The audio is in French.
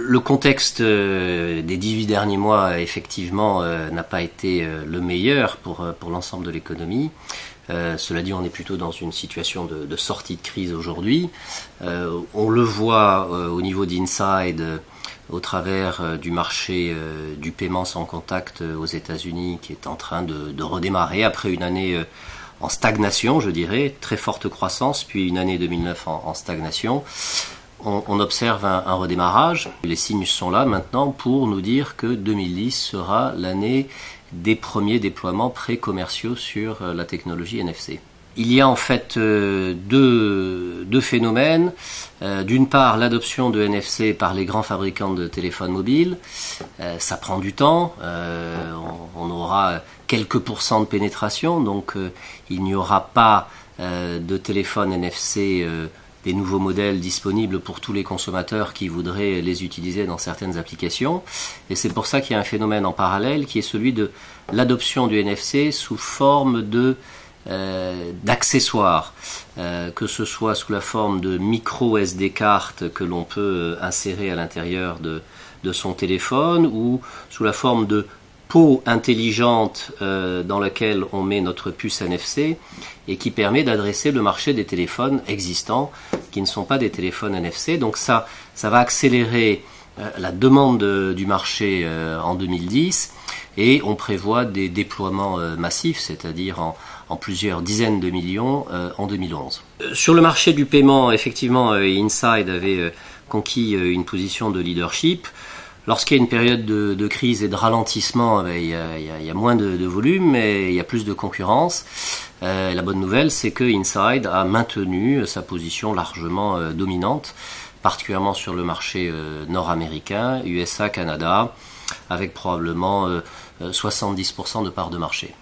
Le contexte des 18 derniers mois, effectivement, n'a pas été le meilleur pour l'ensemble de l'économie. Cela dit, on est plutôt dans une situation de sortie de crise aujourd'hui. On le voit au niveau d'Inside, au travers du marché du paiement sans contact aux États-Unis, qui est en train de redémarrer après une année en stagnation, je dirais, très forte croissance, puis une année 2009 en stagnation. On observe un redémarrage. Les signes sont là maintenant pour nous dire que 2010 sera l'année des premiers déploiements pré-commerciaux sur la technologie NFC. Il y a en fait deux phénomènes. D'une part, l'adoption de NFC par les grands fabricants de téléphones mobiles. Ça prend du temps. On aura quelques pourcents de pénétration, donc il n'y aura pas de téléphone NFC des nouveaux modèles disponibles pour tous les consommateurs qui voudraient les utiliser dans certaines applications. Et c'est pour ça qu'il y a un phénomène en parallèle qui est celui de l'adoption du NFC sous forme d'accessoires, que ce soit sous la forme de micro SD cartes que l'on peut insérer à l'intérieur de son téléphone, ou sous la forme de peau intelligente dans laquelle on met notre puce NFC et qui permet d'adresser le marché des téléphones existants qui ne sont pas des téléphones NFC. Donc ça va accélérer la demande du marché en 2010, et on prévoit des déploiements massifs, c'est-à-dire en plusieurs dizaines de millions en 2011. Sur le marché du paiement, effectivement, Inside avait conquis une position de leadership. Lorsqu'il y a une période de crise et de ralentissement, il y a moins de volume, mais il y a plus de concurrence. La bonne nouvelle, c'est que Inside a maintenu sa position largement dominante, particulièrement sur le marché nord-américain, USA, Canada, avec probablement 70% de part de marché.